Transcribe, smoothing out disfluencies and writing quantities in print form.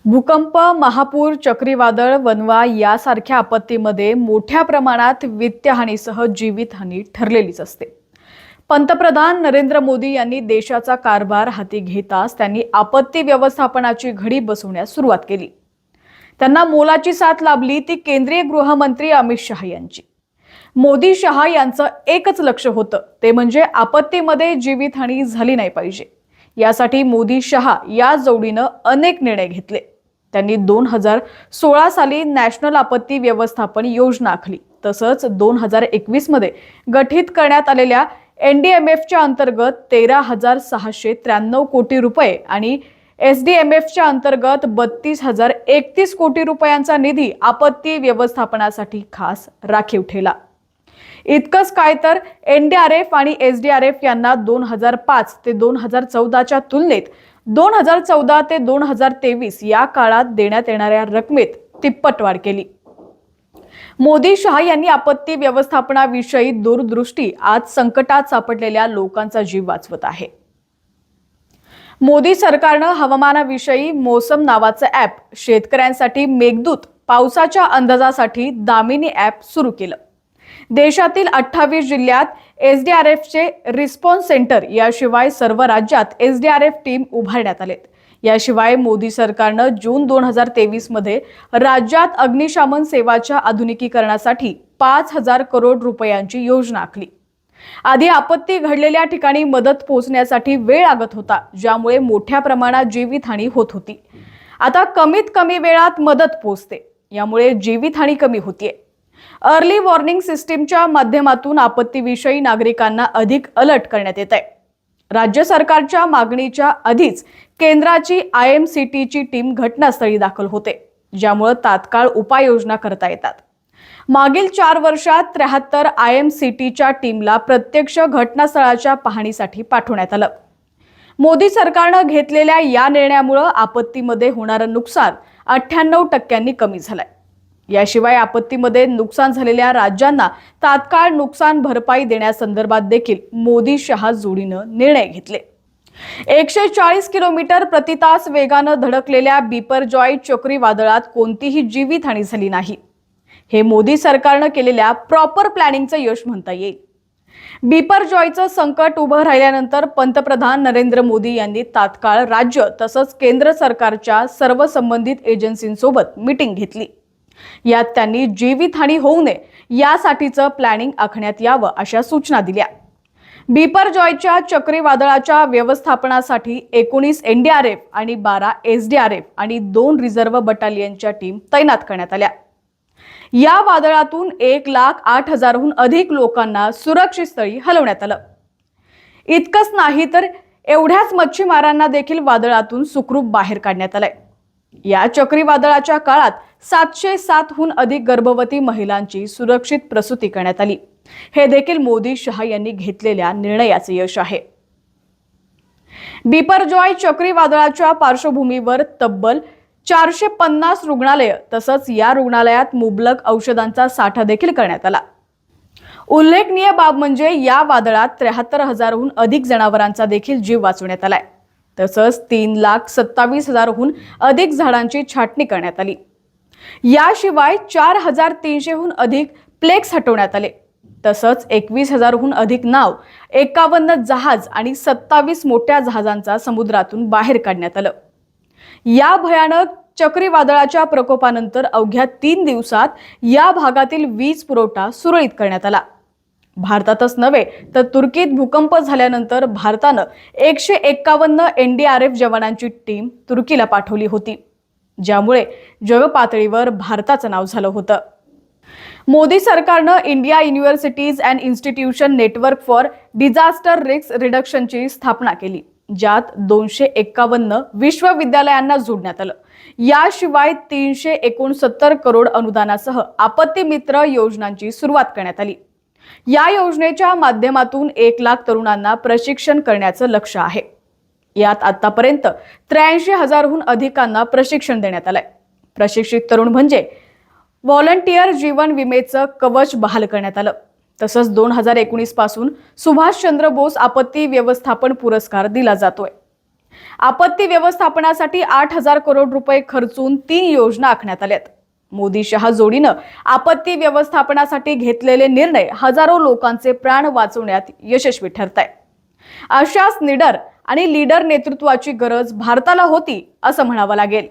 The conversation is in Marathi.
भूकंप, महापूर, चक्रीवादळ, वणवा यासारख्या आपत्तीमध्ये मोठ्या प्रमाणात वित्तहानीसह जीवितहानी ठरलेलीच असते. पंतप्रधान नरेंद्र मोदी यांनी देशाचा कारभार हाती घेताच त्यांनी आपत्ती व्यवस्थापनाची घडी बसवण्यास सुरुवात केली. त्यांना मोलाची साथ लाभली ती केंद्रीय गृहमंत्री अमित शहा यांची. मोदी शहा यांचं एकच लक्ष होतं, ते म्हणजे आपत्तीमध्ये जीवितहानी झाली नाही पाहिजे. यासाठी मोदी शहा या जोडीनं अनेक निर्णय घेतले. त्यांनी 2016 साली नॅशनल आपत्ती व्यवस्थापन योजना आखली. तसंच 2021 मध्ये गठीत करण्यात आलेल्या एनडीएमएफच्या अंतर्गत 13,693 कोटी रुपये आणि एसडीएमएफच्या अंतर्गत 32,031 कोटी रुपयांचा निधी आपत्ती व्यवस्थापनासाठी खास राखीव ठेवला. इतकंच काय तर एनडीआरएफ आणि एसडीआरएफ यांना 2005 ते 2014च्या तुलनेत 2014 ते 2023 या काळात देण्यात येणाऱ्या रकमेत तिप्पट वाढ केली. मोदी शहा यांनी आपत्ती व्यवस्थापनाविषयी दूरदृष्टी आज संकटात सापडलेल्या लोकांचा जीव वाचवत आहे. मोदी सरकारनं हवामानाविषयी मौसम नावाचं ॲप, शेतकऱ्यांसाठी मेघदूत, पावसाच्या अंदाजासाठी दामिनी ॲप सुरू केलं. देशातील 28 जिल्ह्यात एसडीआरएफचे रिस्पॉन्स सेंटर, याशिवाय सर्व राज्यात एसडीआरएफ टीम उभारण्यात आलेत. याशिवाय मोदी सरकारनं जून 2023 मध्ये राज्यात अग्निशमन सेवाच्या आधुनिकीकरणासाठी 5,000 करोड रुपयांची योजना आखली. आधी आपत्ती घडलेल्या ठिकाणी मदत पोहोचण्यासाठी वेळ लागत होता, ज्यामुळे मोठ्या प्रमाणात जीवितहानी होत होती. आता कमीत कमी वेळात मदत पोहोचते, यामुळे जीवितहानी कमी होतीये. अर्ली वॉर्निंग सिस्टीमच्या माध्यमातून आपत्तीविषयी नागरिकांना अधिक अलर्ट करण्यात येत आहे. राज्य सरकारच्या मागणीच्या आधीच केंद्राची IMCTची टीम घटनास्थळी दाखल होते, ज्यामुळे तात्काळ उपाययोजना करता येतात. मागील 4 वर्षात 73 IMCTच्या टीमला प्रत्यक्ष घटनास्थळाच्या पाहणीसाठी पाठवण्यात आलं. मोदी सरकारनं घेतलेल्या या निर्णयामुळे आपत्तीमध्ये होणारं नुकसान 98% कमी झालंय. याशिवाय आपत्तीमध्ये नुकसान झालेल्या राज्यांना तात्काळ नुकसान भरपाई देण्यासंदर्भात देखील मोदी शहा जोडीनं निर्णय घेतले. 140 किलोमीटर प्रति तास वेगानं धडकलेल्या बिपरजॉय चक्रीवादळात कोणतीही जीवितहानी झाली नाही. हे मोदी सरकारनं केलेल्या प्रॉपर प्लॅनिंगचं यश म्हणता येईल. बिपरजॉयचं संकट उभं राहिल्यानंतर पंतप्रधान नरेंद्र मोदी यांनी तात्काळ राज्य तसंच केंद्र सरकारच्या सर्व संबंधित एजन्सींसोबत मीटिंग घेतली. यात त्यांनी जीवितहानी होऊ नये यासाठीचं प्लॅनिंग आखण्यात यावं अशा सूचना दिल्या. बिपरजॉयच्या चक्रीवादळाच्या व्यवस्थापनासाठी 19 एनडीआरएफ आणि 12 एसडीआरएफ आणि 2 रिझर्व्ह बटालियनच्या टीम तैनात करण्यात आल्या. या वादळातून 1,08,000हून अधिक लोकांना सुरक्षित स्थळी हलवण्यात आलं. इतकंच नाही तर एवढ्याच मच्छीमारांना देखील वादळातून सुखरूप बाहेर काढण्यात आलंय. या चक्रीवादळाच्या काळात 707हून अधिक गर्भवती महिलांची सुरक्षित प्रसूती करण्यात आली. हे देखील मोदी शहा यांनी घेतलेल्या निर्णयाचे यश आहे. बिपरजॉय चक्रीवादळाच्या पार्श्वभूमीवर तब्बल 450 रुग्णालय तसंच या रुग्णालयात मुबलक औषधांचा साठा देखील करण्यात आला. उल्लेखनीय बाब म्हणजे या वादळात 73,000हून अधिक जनावरांचा देखील जीव वाचवण्यात आलाय. तसंच 3,27,000हून अधिक झाडांची छाटणी करण्यात आली. याशिवाय 4,300हून अधिक प्लेक्स हटवण्यात आले. तसंच 21,000हून अधिक नाव, 51 जहाज आणि 27 मोठ्या जहाजांचा समुद्रातून बाहेर काढण्यात आलं. या भयानक चक्रीवादळाच्या प्रकोपानंतर अवघ्या 3 दिवसात या भागातील वीज पुरवठा सुरळीत करण्यात आला. भारतातच नव्हे तर तुर्कीत भूकंप झाल्यानंतर भारतानं 151 एनडीआरएफ जवानांची टीम तुर्कीला पाठवली होती, ज्यामुळे जगपातळीवर भारताचं नाव झालं होतं. मोदी सरकारनं India universities and institution network for disaster risk रिडक्शनची स्थापना केली, ज्यात 251 विश्वविद्यालयांना जोडण्यात आलं. याशिवाय 369 करोड अनुदानासह आपत्ती मित्र योजनांची सुरुवात करण्यात आली. या योजनेच्या माध्यमातून 1 लाख तरुणांना प्रशिक्षण करण्याचं लक्ष्य आहे. यात आतापर्यंत 83,000हून अधिकांना प्रशिक्षण देण्यात आलंय. प्रशिक्षित तरुण म्हणजे व्हॉलंटियर जीवन विमेचं कवच बहाल करण्यात आलं. तसंच 2019 पासून सुभाषचंद्र बोस आपत्ती व्यवस्थापन पुरस्कार दिला जातोय. आपत्ती व्यवस्थापनासाठी 8,000 करोड रुपये खर्चून 3 योजना आखण्यात आल्यात. मोदी शहा जोडीनं आपत्ती व्यवस्थापनासाठी घेतलेले निर्णय हजारो लोकांचे प्राण वाचवण्यात यशस्वी ठरतायत. अशाच निडर आणि लीडर नेतृत्वाची गरज भारताला होती असं म्हणावं लागेल.